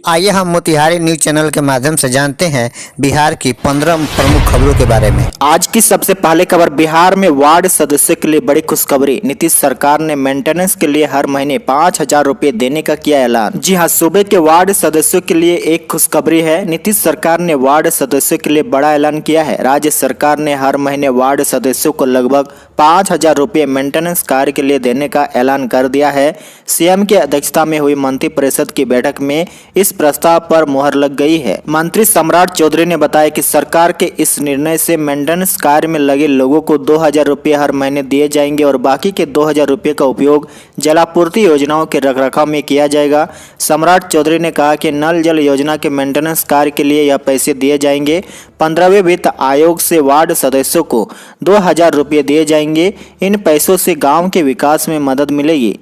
आइए हम Motihari news channel के माध्यम से जानते हैं बिहार की 15 प्रमुख खबरों के बारे में। आज की सबसे पहले खबर, बिहार में वार्ड सदस्यों के लिए बड़ी खुशखबरी। नीतीश सरकार ने मेंटेनेंस के लिए हर महीने 5,000 रुपए देने का किया ऐलान। जी हां, सूबे के वार्ड सदस्यों के लिए एक खुशखबरी है। नीतीश सरकार ने वार्ड सदस्यों के लिए बड़ा ऐलान किया है। राज्य सरकार ने हर महीने वार्ड सदस्यों को लगभग 5,000 रुपए मेंटेनेंस कार्य के लिए देने का ऐलान कर दिया है। सीएम की अध्यक्षता में हुई मंत्रिपरिषद की बैठक में इस प्रस्ताव पर मुहर लग गई है। मंत्री सम्राट चौधरी ने बताया कि सरकार के इस निर्णय से मेंटेनेंस कार्य में लगे लोगों को 2,000 रुपये हर महीने दिए जाएंगे और बाकी के 2,000 रुपये का उपयोग जलापूर्ति योजनाओं के रखरखाव में किया जाएगा। सम्राट चौधरी ने कहा कि नल जल योजना के मेंटेनेंस कार्य के लिए यह पैसे दिए जाएंगे। 15वें वित्त आयोग से वार्ड सदस्यों को 2,000 रुपये दिए जाएंगे। इन पैसों से गाँव के विकास में मदद मिलेगी।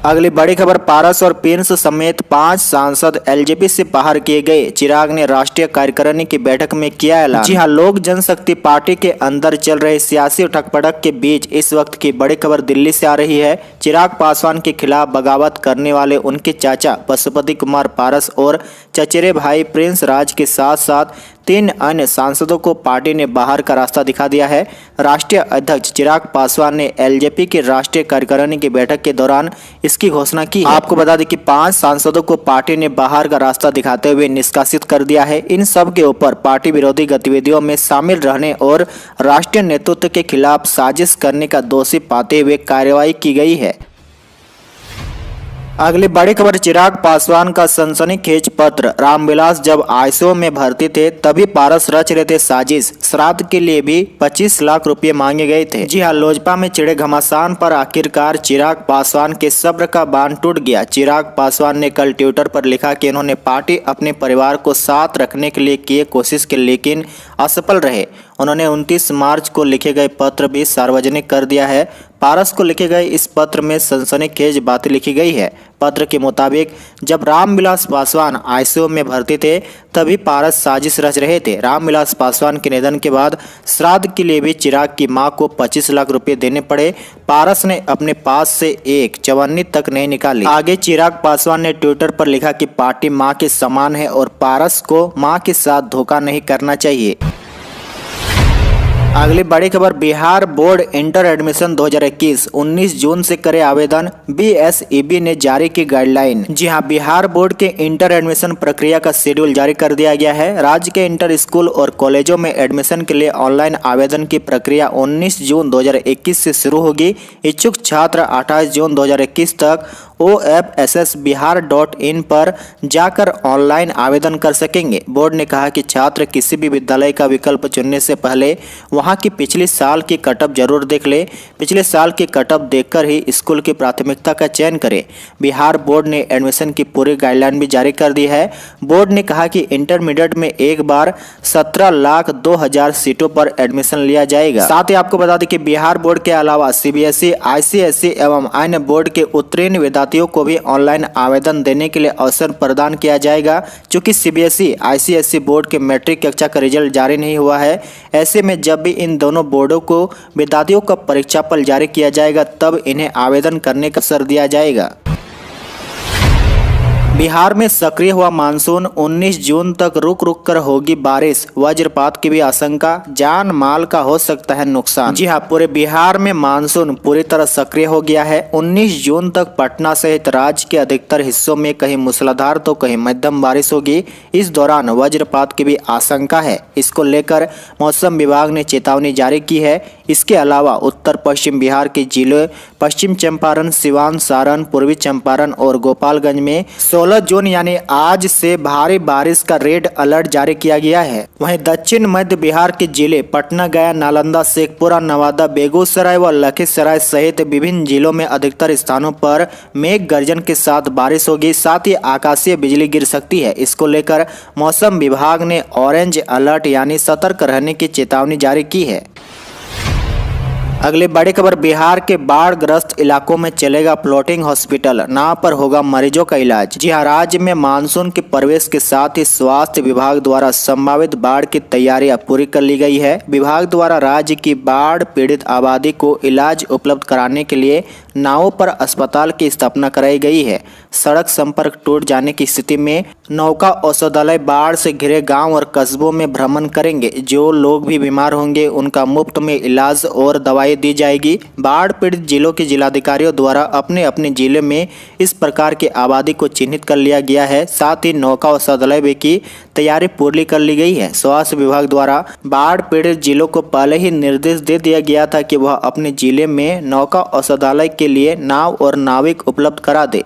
अगली बड़ी खबर, पारस और प्रिंस समेत 5 सांसद एलजेपी से बाहर किए गए। चिराग ने राष्ट्रीय कार्यकारिणी की बैठक में किया ऐलान। जी हां, लोक जनशक्ति पार्टी के अंदर चल रहे सियासी उठक-पटक के बीच इस वक्त की बड़ी खबर दिल्ली से आ रही है। चिराग पासवान के खिलाफ बगावत करने वाले उनके चाचा पशुपति कुमार पारस और चचेरे भाई प्रिंस राज के साथ साथ 3 अन्य सांसदों को पार्टी ने बाहर का रास्ता दिखा दिया है। राष्ट्रीय अध्यक्ष चिराग पासवान ने एलजेपी की राष्ट्रीय कार्यकारिणी की बैठक के दौरान इसकी घोषणा की। आपको बता दें कि 5 सांसदों को पार्टी ने बाहर का रास्ता दिखाते हुए निष्कासित कर दिया है। इन सब के ऊपर पार्टी विरोधी गतिविधियों में शामिल रहने और राष्ट्रीय नेतृत्व के खिलाफ साजिश करने का दोषी पाते हुए कार्रवाई की गई है। अगली बड़ी खबर, चिराग पासवान का सनसनीखेज पत्र। रामविलास जब आईसीयू में भर्ती थे तभी पारस रच रहे थे साजिश। श्राद्ध के लिए भी 25 लाख रुपए मांगे गए थे। जी हां, लोजपा में छिड़े घमासान पर आखिरकार चिराग पासवान के सब्र का बांध टूट गया। चिराग पासवान ने कल ट्विटर पर लिखा कि उन्होंने पार्टी अपने परिवार को साथ रखने के लिए किए कोशिश की लेकिन असफल रहे। उन्होंने 29 मार्च को लिखे गए पत्र भी सार्वजनिक कर दिया है। पारस को लिखे गए इस पत्र में सनसनीखेज बातें लिखी गई है। पत्र के मुताबिक जब रामविलास पासवान आईसीयू में भर्ती थे तभी पारस साजिश रच रहे थे। रामविलास पासवान के निधन के बाद श्राद्ध के लिए भी चिराग की मां को 25 लाख रुपए देने पड़े। पारस ने अपने पास से एक चवन्नी तक नहीं निकाली। आगे चिराग पासवान ने ट्विटर पर लिखा कि पार्टी मां के समान है और पारस को मां के साथ धोखा नहीं करना चाहिए। अगली बड़ी खबर, बिहार बोर्ड इंटर एडमिशन 2021 19 जून से करे आवेदन। बीएसईबी ने जारी की गाइडलाइन। जी हां, बिहार बोर्ड के इंटर एडमिशन प्रक्रिया का शेड्यूल जारी कर दिया गया है। राज्य के इंटर स्कूल और कॉलेजों में एडमिशन के लिए ऑनलाइन आवेदन की प्रक्रिया 19 जून 2021 से शुरू होगी। इच्छुक छात्र 28 जून 2021 तक OFSSBihar.in पर जाकर ऑनलाइन आवेदन कर सकेंगे। बोर्ड ने कहा कि छात्र किसी भी विद्यालय का विकल्प चुनने से पहले वहां की पिछले साल की कटअप जरूर देख ले। पिछले साल की कटअप देखकर ही स्कूल की प्राथमिकता का चयन करें। बिहार बोर्ड ने एडमिशन की पूरी गाइडलाइन भी जारी कर दी है। बोर्ड ने कहा कि इंटरमीडिएट में एक बार 17,02,000 सीटों पर एडमिशन लिया जाएगा। साथ ही आपको बता दें कि बिहार बोर्ड के अलावा सीबीएसई, आईसीएसई एवं अन्य बोर्ड के उत्तीर्ण विद्यार्थियों को भी ऑनलाइन आवेदन देने के लिए अवसर प्रदान किया जाएगा। चूंकि सीबीएसई, आईसीएसई बोर्ड के मैट्रिक कक्षा का रिजल्ट जारी नहीं हुआ है, ऐसे में जब भी इन दोनों बोर्डों को विद्यार्थियों का परीक्षाफल जारी किया जाएगा तब इन्हें आवेदन करने का अवसर दिया जाएगा। बिहार में सक्रिय हुआ मानसून, 19 जून तक रुक रुक कर होगी बारिश। वज्रपात की भी आशंका, जान माल का हो सकता है नुकसान। जी हां, पूरे बिहार में मानसून पूरी तरह सक्रिय हो गया है। 19 जून तक पटना सहित राज्य के अधिकतर हिस्सों में कहीं मूसलाधार तो कहीं मध्यम बारिश होगी। इस दौरान वज्रपात की भी आशंका है। इसको लेकर मौसम विभाग ने चेतावनी जारी की है। इसके अलावा उत्तर पश्चिम बिहार के जिलों पश्चिम चंपारण, सिवान, सारण, पूर्वी चंपारण और गोपालगंज में 16 जून यानी आज से भारी बारिश का रेड अलर्ट जारी किया गया है। वहीं दक्षिण मध्य बिहार के जिले पटना, गया, नालंदा, शेखपुरा, नवादा, बेगूसराय व लखीसराय सहित विभिन्न जिलों में अधिकतर स्थानों पर मेघ गर्जन के साथ बारिश होगी। साथ ही आकाशीय बिजली गिर सकती है। इसको लेकर मौसम विभाग ने ऑरेंज अलर्ट यानी सतर्क रहने की चेतावनी जारी की है। अगली बड़ी खबर, बिहार के बाढ़ ग्रस्त इलाकों में चलेगा फ्लोटिंग हॉस्पिटल, नाव पर होगा मरीजों का इलाज। जी हां, राज्य में मानसून के प्रवेश के साथ ही स्वास्थ्य विभाग द्वारा संभावित बाढ़ की तैयारियां पूरी कर ली गई है। विभाग द्वारा राज्य की बाढ़ पीड़ित आबादी को इलाज उपलब्ध कराने के लिए नावों पर अस्पताल की स्थापना कराई गई है। सड़क संपर्क टूट जाने की स्थिति में नौका औषधालय बाढ़ से घिरे गांव और कस्बों में भ्रमण करेंगे। जो लोग भी बीमार होंगे उनका मुफ्त में इलाज और दवाई दी जाएगी। बाढ़ पीड़ित जिलों के जिलाधिकारियों द्वारा अपने अपने जिले में इस प्रकार की आबादी को चिन्हित कर लिया गया है। साथ ही नौका औषधालय की तैयारी पूरी कर ली गई है। स्वास्थ्य विभाग द्वारा बाढ़ पीड़ित जिलों को पहले ही निर्देश दे दिया गया था कि वह अपने जिले में नौका औषधालय के लिए नाव और नाविक उपलब्ध करा दे।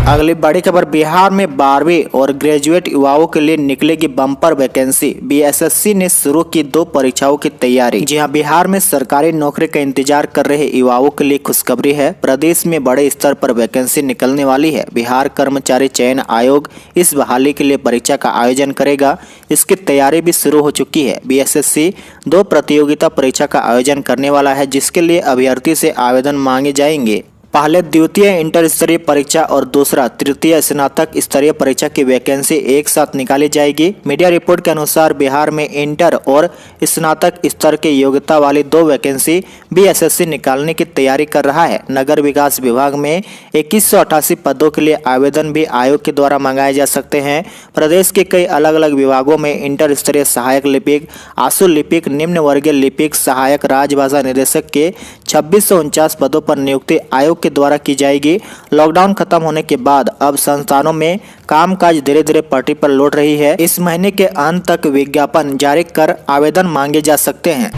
अगली बड़ी खबर, बिहार में 12वीं और ग्रेजुएट युवाओं के लिए निकलेगी बम्पर वैकेंसी। बीएसएससी ने शुरू की 2 परीक्षाओं की तैयारी। जी हां, बिहार में सरकारी नौकरी का इंतजार कर रहे युवाओं के लिए खुशखबरी है। प्रदेश में बड़े स्तर पर वैकेंसी निकलने वाली है। बिहार कर्मचारी चयन आयोग इस बहाली के लिए परीक्षा का आयोजन करेगा। इसकी तैयारी भी शुरू हो चुकी है। बीएसएससी 2 प्रतियोगिता परीक्षा का आयोजन करने वाला है, जिसके लिए अभ्यर्थी से आवेदन मांगे जाएंगे। पहले द्वितीय इंटर स्तरीय परीक्षा और दूसरा तृतीय स्नातक स्तरीय परीक्षा की वैकेंसी एक साथ निकाली जाएगी। मीडिया रिपोर्ट के अनुसार बिहार में इंटर और स्नातक स्तर के योग्यता वाली 2 वैकेंसी बीएसएससी निकालने की तैयारी कर रहा है। नगर विकास विभाग में 2188 पदों के लिए आवेदन भी आयोग के द्वारा मंगाए जा सकते हैं। प्रदेश के कई अलग अलग विभागों में इंटर स्तरीय सहायक लिपिक, आशु लिपिक, निम्न वर्गीय लिपिक, सहायक राजभाषा निदेशक के 2649 पदों पर नियुक्ति आयोग के द्वारा की जाएगी। लॉकडाउन खत्म होने के बाद अब संस्थानों में कामकाज धीरे धीरे पटरी पर लौट रही है। इस महीने के अंत तक विज्ञापन जारी कर आवेदन मांगे जा सकते हैं।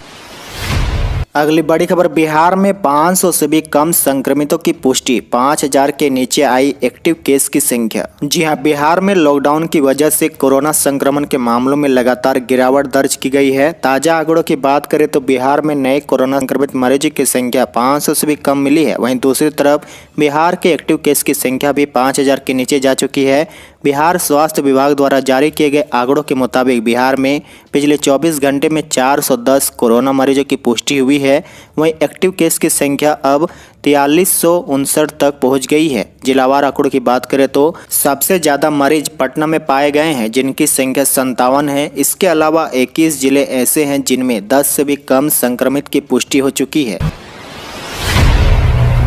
अगली बड़ी खबर, बिहार में 500 से भी कम संक्रमितों की पुष्टि, 5000 के नीचे आई एक्टिव केस की संख्या। जी हां, बिहार में लॉकडाउन की वजह से कोरोना संक्रमण के मामलों में लगातार गिरावट दर्ज की गई है। ताजा आंकड़ों की बात करें तो बिहार में नए कोरोना संक्रमित मरीजों की संख्या 500 से भी कम मिली है। वहीं दूसरी तरफ बिहार के एक्टिव केस की संख्या भी 5000 के नीचे जा चुकी है। बिहार स्वास्थ्य विभाग द्वारा जारी किए गए आंकड़ों के मुताबिक बिहार में पिछले 24 घंटे में 410 कोरोना मरीजों की पुष्टि हुई है। वहीं एक्टिव केस की संख्या अब 4359 तक पहुंच गई है। जिलावार आंकड़ों की बात करें तो सबसे ज्यादा मरीज पटना में पाए गए हैं, जिनकी संख्या 57 है। इसके अलावा 21 जिले ऐसे हैं जिनमें 10 से भी कम संक्रमित की पुष्टि हो चुकी है।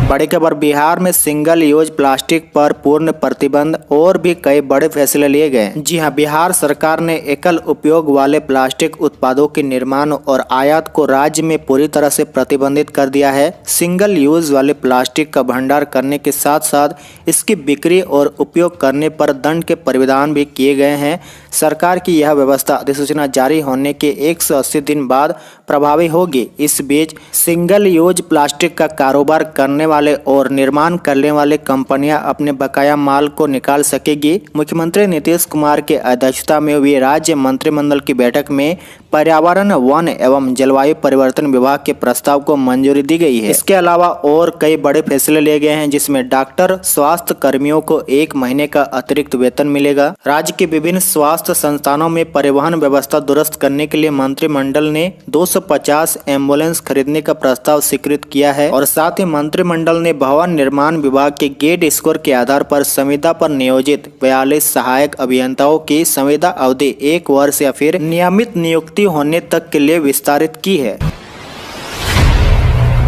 बड़ी खबर, बिहार में सिंगल यूज प्लास्टिक पर पूर्ण प्रतिबंध और भी कई बड़े फैसले लिए गए। जी हां, बिहार सरकार ने एकल उपयोग वाले प्लास्टिक उत्पादों के निर्माण और आयात को राज्य में पूरी तरह से प्रतिबंधित कर दिया है। सिंगल यूज वाले प्लास्टिक का भंडार करने के साथ साथ इसकी बिक्री और उपयोग करने पर दंड के प्रावधान भी किए गए हैं। सरकार की यह व्यवस्था अधिसूचना जारी होने के 180 दिन बाद प्रभावी होगी। इस बीच सिंगल यूज प्लास्टिक का कारोबार करने वाले और निर्माण करने वाले कंपनियां अपने बकाया माल को निकाल सकेगी। मुख्यमंत्री नीतीश कुमार की अध्यक्षता में हुई राज्य मंत्रिमंडल की बैठक में पर्यावरण, वन एवं जलवायु परिवर्तन विभाग के प्रस्ताव को मंजूरी दी गई है। इसके अलावा और कई बड़े फैसले लिए गए हैं, जिसमें डॉक्टर, स्वास्थ्य कर्मियों को 1 महीने का अतिरिक्त वेतन मिलेगा। राज्य के विभिन्न स्वास्थ्य संस्थानों में परिवहन व्यवस्था दुरुस्त करने के लिए मंत्रिमंडल ने 250 एम्बुलेंस खरीदने का प्रस्ताव स्वीकृत किया है। और साथ ही मंत्रिमंडल ने भवन निर्माण विभाग के गेट स्कोर के आधार पर संविदा पर नियोजित 42 सहायक अभियंताओं की संविदा अवधि 1 वर्ष या फिर नियमित नियुक्ति होने तक के लिए विस्तारित की है।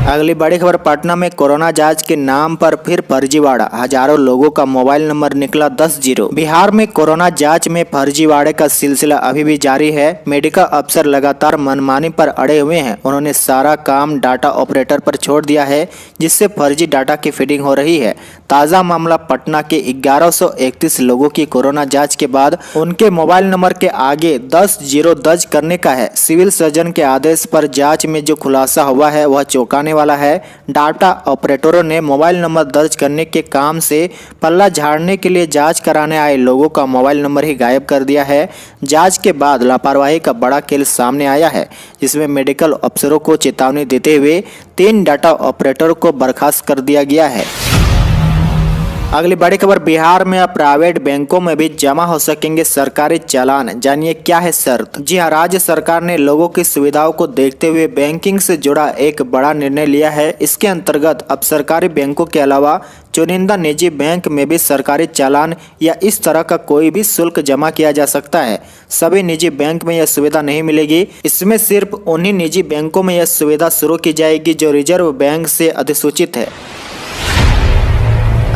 अगली बड़ी खबर, पटना में कोरोना जांच के नाम पर फिर फर्जीवाड़ा, हजारों लोगों का मोबाइल नंबर निकला 10 जीरो। बिहार में कोरोना जांच में फर्जीवाड़े का सिलसिला अभी भी जारी है। मेडिकल अफसर लगातार मनमानी पर अड़े हुए हैं। उन्होंने सारा काम डाटा ऑपरेटर पर छोड़ दिया है, जिससे फर्जी डाटा की फीडिंग हो रही है। ताज़ा मामला पटना के 1131 लोगों की कोरोना जाँच के बाद उनके मोबाइल नंबर के आगे 10 जीरो दर्ज करने का है। सिविल सर्जन के आदेश पर जाँच में जो खुलासा हुआ है वह चौंकाने वाला है। डाटा ऑपरेटरों ने मोबाइल नंबर दर्ज करने के काम से पल्ला झाड़ने के लिए जांच कराने आए लोगों का मोबाइल नंबर ही गायब कर दिया है। जांच के बाद लापरवाही का बड़ा खेल सामने आया है, जिसमें मेडिकल अफसरों को चेतावनी देते हुए 3 डाटा ऑपरेटरों को बर्खास्त कर दिया गया है। अगली बड़ी खबर, बिहार में अब प्राइवेट बैंकों में भी जमा हो सकेंगे सरकारी चालान, जानिए क्या है शर्त। जी हां, राज्य सरकार ने लोगों की सुविधाओं को देखते हुए बैंकिंग से जुड़ा एक बड़ा निर्णय लिया है। इसके अंतर्गत अब सरकारी बैंकों के अलावा चुनिंदा निजी बैंक में भी सरकारी चालान या इस तरह का कोई भी शुल्क जमा किया जा सकता है। सभी निजी बैंक में यह सुविधा नहीं मिलेगी। इसमें सिर्फ उन्हीं निजी बैंकों में यह सुविधा शुरू की जाएगी जो रिजर्व बैंक से अधिसूचित है।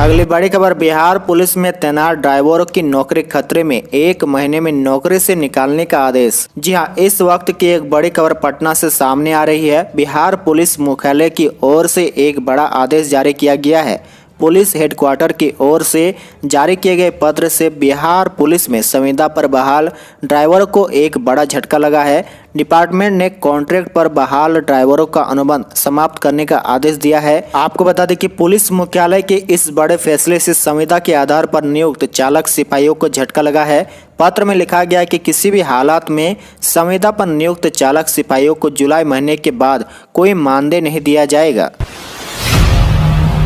अगली बड़ी खबर, बिहार पुलिस में तैनात ड्राइवरों की नौकरी खतरे में, 1 महीने में नौकरी से निकालने का आदेश। जी हां, इस वक्त की एक बड़ी खबर पटना से सामने आ रही है। बिहार पुलिस मुख्यालय की ओर से एक बड़ा आदेश जारी किया गया है। पुलिस हेडक्वार्टर की ओर से जारी किए गए पत्र से बिहार पुलिस में संविदा पर बहाल ड्राइवरों को एक बड़ा झटका लगा है। डिपार्टमेंट ने कॉन्ट्रैक्ट पर बहाल ड्राइवरों का अनुबंध समाप्त करने का आदेश दिया है। आपको बता दें कि पुलिस मुख्यालय के इस बड़े फैसले से संविदा के आधार पर नियुक्त चालक सिपाहियों को झटका लगा है। पत्र में लिखा गया है कि किसी भी हालात में संविदा पर नियुक्त चालक सिपाहियों को जुलाई महीने के बाद कोई मानदेय नहीं दिया जाएगा।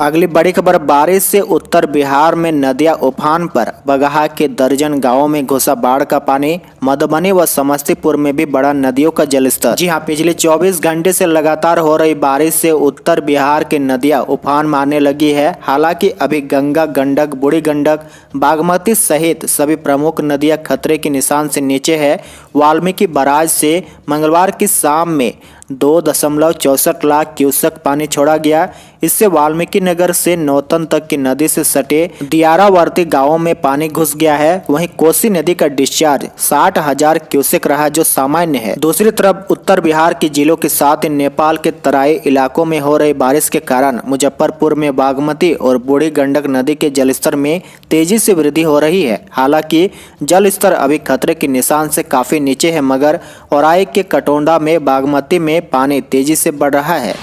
अगली बड़ी खबर, बारिश से उत्तर बिहार में नदियां उफान पर, बगहा के दर्जन गांवों में घुसा बाढ़ का पानी। मधुबनी व समस्तीपुर में भी बढ़ा नदियों का जलस्तर। जी हां, पिछले 24 घंटे से लगातार हो रही बारिश से उत्तर बिहार की नदियां उफान मारने लगी है। हालांकि अभी गंगा, गंडक, बूढ़ी गंडक, बागमती सहित सभी प्रमुख नदियां खतरे के निशान से नीचे है। वाल्मीकि बराज से मंगलवार की शाम में 2.64 लाख क्यूसेक पानी छोड़ा गया। इससे वाल्मीकि नगर से नौतन तक की नदी से सटे दियारावर्ती गांवों में पानी घुस गया है। वहीं कोसी नदी का डिस्चार्ज 60,000 क्यूसेक रहा, जो सामान्य है। दूसरी तरफ उत्तर बिहार के जिलों के साथ ही नेपाल के तराई इलाकों में हो रही बारिश के कारण मुजफ्फरपुर में बागमती और बूढ़ी गंडक नदी के जलस्तर में तेजी से वृद्धि हो रही है। हालांकि जल स्तर अभी खतरे के निशान से काफी नीचे है, मगर औराई के कटोंडा में बागमती में पानी तेजी से बढ़ रहा है।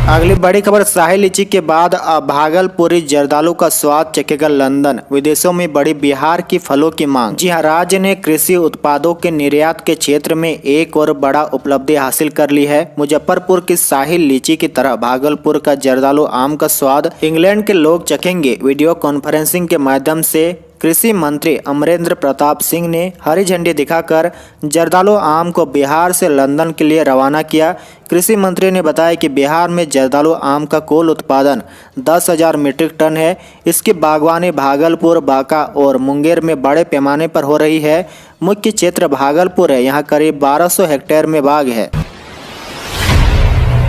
अगली बड़ी खबर, शाही लीची के बाद अब भागलपुरी जर्दालू का स्वाद चखेगा लंदन। विदेशों में बढ़ी बिहार की फलों की मांग। जी हां, राज्य ने कृषि उत्पादों के निर्यात के क्षेत्र में एक और बड़ा उपलब्धि हासिल कर ली है। मुजफ्फरपुर की शाही लीची की तरह भागलपुर का जर्दालू आम का स्वाद इंग्लैंड के लोग चखेंगे। वीडियो कॉन्फ्रेंसिंग के माध्यम से कृषि मंत्री अमरेंद्र प्रताप सिंह ने हरी झंडी दिखाकर जर्दालू आम को बिहार से लंदन के लिए रवाना किया। कृषि मंत्री ने बताया कि बिहार में जर्दालू आम का कुल उत्पादन 10,000 मीट्रिक टन है। इसकी बागवानी भागलपुर, बांका और मुंगेर में बड़े पैमाने पर हो रही है। मुख्य क्षेत्र भागलपुर है, यहाँ करीब 1200 हेक्टेयर में बाग है।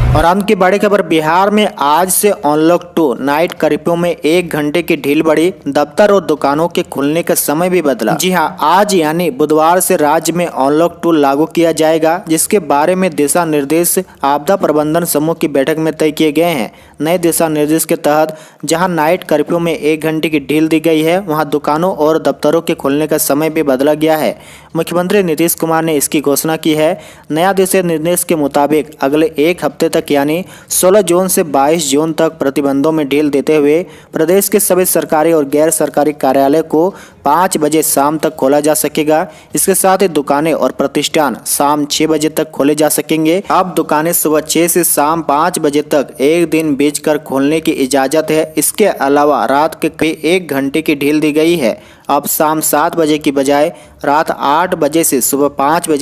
और अंत की बड़ी खबर, बिहार में आज से अनलॉक 2 नाइट कर्फ्यू में 1 घंटे की ढील बढ़ी। दफ्तर और दुकानों के खुलने का समय भी बदला। जी हां, आज यानी बुधवार से राज्य में अनलॉक 2 लागू किया जाएगा, जिसके बारे में दिशा निर्देश आपदा प्रबंधन समूह की बैठक में तय किए गए हैं। नए दिशा निर्देश के तहत जहां नाइट कर्फ्यू में 1 घंटे की ढील दी गई है, वहां दुकानों और दफ्तरों के खुलने का समय भी बदला गया है। मुख्यमंत्री नीतीश कुमार ने इसकी घोषणा की है। नया दिशा निर्देश के मुताबिक अगले 1 हफ्ते तक यानी 16 जून से 22 जून तक प्रतिबंधों में ढील देते हुए प्रदेश के सभी सरकारी और गैर सरकारी कार्यालय को 5 बजे शाम तक खोला जा सकेगा। इसके साथ ही दुकानें और प्रतिष्ठान शाम 6 बजे तक खोले जा सकेंगे। अब दुकानें सुबह 6 से शाम 5 बजे तक एक दिन बीच कर खोलने की इजाज़त है। इसके अलावा रात के कई 1 घंटे की ढील दी गई है। अब शाम 7 बजे की बजाय रात 8 बजे से सुबह 5 बजे